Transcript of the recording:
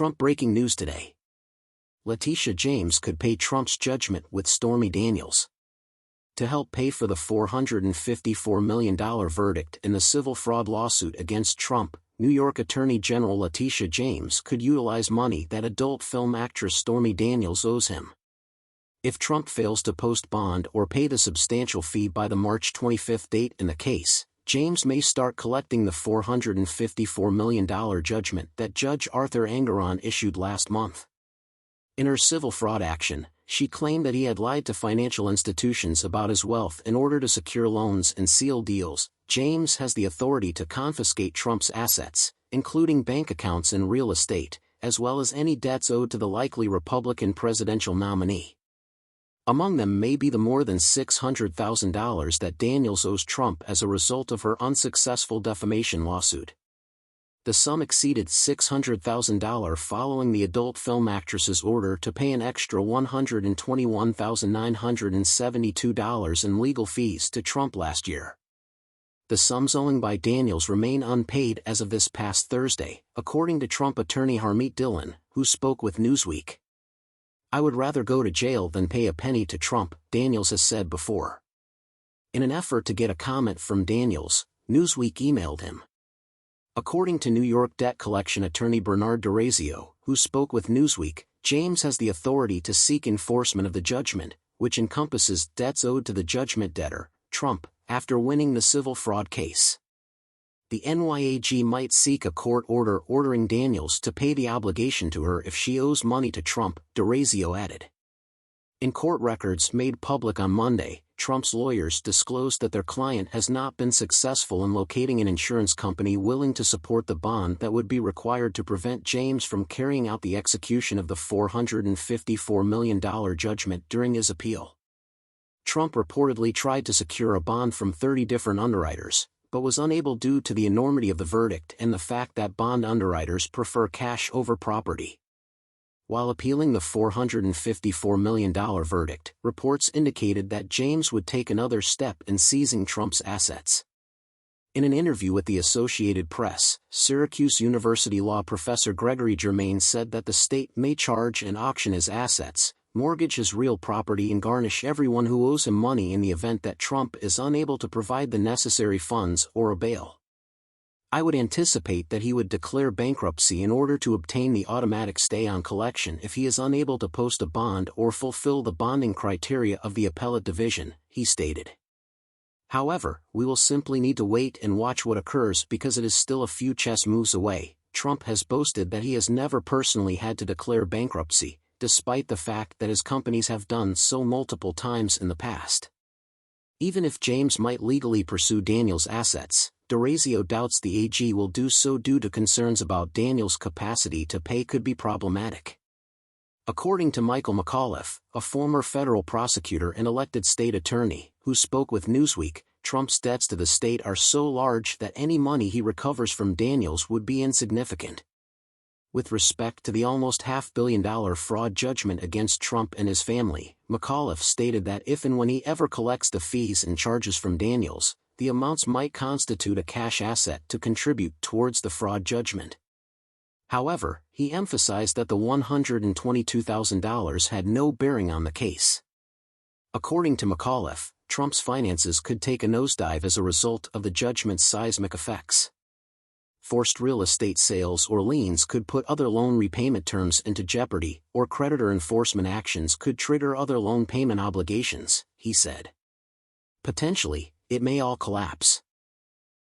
Trump breaking news today. Letitia James could pay Trump's judgment with Stormy Daniels. To help pay for the $454 million verdict in the civil fraud lawsuit against Trump, New York Attorney General Letitia James could utilize money that adult film actress Stormy Daniels owes him. If Trump fails to post bond or pay the substantial fee by the March 25 date in the case, James may start collecting the $454 million judgment that Judge Arthur Engoron issued last month. In her civil fraud action, she claimed that he had lied to financial institutions about his wealth in order to secure loans and seal deals. James has the authority to confiscate Trump's assets, including bank accounts and real estate, as well as any debts owed to the likely Republican presidential nominee. Among them may be the more than $600,000 that Daniels owes Trump as a result of her unsuccessful defamation lawsuit. The sum exceeded $600,000 following the adult film actress's order to pay an extra $121,972 in legal fees to Trump last year. The sums owing by Daniels remain unpaid as of this past Thursday, according to Trump attorney Harmeet Dillon, who spoke with Newsweek. "I would rather go to jail than pay a penny to Trump," Daniels has said before. In an effort to get a comment from Daniels, Newsweek emailed him. According to New York debt collection attorney Bernard DeRazio, who spoke with Newsweek, James has the authority to seek enforcement of the judgment, which encompasses debts owed to the judgment debtor, Trump, after winning the civil fraud case. The NYAG might seek a court order ordering Daniels to pay the obligation to her if she owes money to Trump, DeRazio added. In court records made public on Monday, Trump's lawyers disclosed that their client has not been successful in locating an insurance company willing to support the bond that would be required to prevent James from carrying out the execution of the $454 million judgment during his appeal. Trump reportedly tried to secure a bond from 30 different underwriters, but was unable due to the enormity of the verdict and the fact that bond underwriters prefer cash over property. While appealing the $454 million verdict, reports indicated that James would take another step in seizing Trump's assets. In an interview with the Associated Press, Syracuse University law professor Gregory Germain said that the state may charge and auction his assets, mortgage his real property and garnish everyone who owes him money in the event that Trump is unable to provide the necessary funds or a bail. "I would anticipate that he would declare bankruptcy in order to obtain the automatic stay on collection if he is unable to post a bond or fulfill the bonding criteria of the appellate division," he stated. "However, we will simply need to wait and watch what occurs because it is still a few chess moves away." Trump has boasted that he has never personally had to declare bankruptcy, despite the fact that his companies have done so multiple times in the past. Even if James might legally pursue Daniels' assets, DeRazio doubts the AG will do so due to concerns about Daniels' capacity to pay could be problematic. According to Michael McAuliffe, a former federal prosecutor and elected state attorney, who spoke with Newsweek, Trump's debts to the state are so large that any money he recovers from Daniels would be insignificant. With respect to the almost $500 million fraud judgment against Trump and his family, McAuliffe stated that if and when he ever collects the fees and charges from Daniels, the amounts might constitute a cash asset to contribute towards the fraud judgment. However, he emphasized that the $122,000 had no bearing on the case. According to McAuliffe, Trump's finances could take a nosedive as a result of the judgment's seismic effects. Forced real estate sales or liens could put other loan repayment terms into jeopardy, or creditor enforcement actions could trigger other loan payment obligations, he said. Potentially, it may all collapse.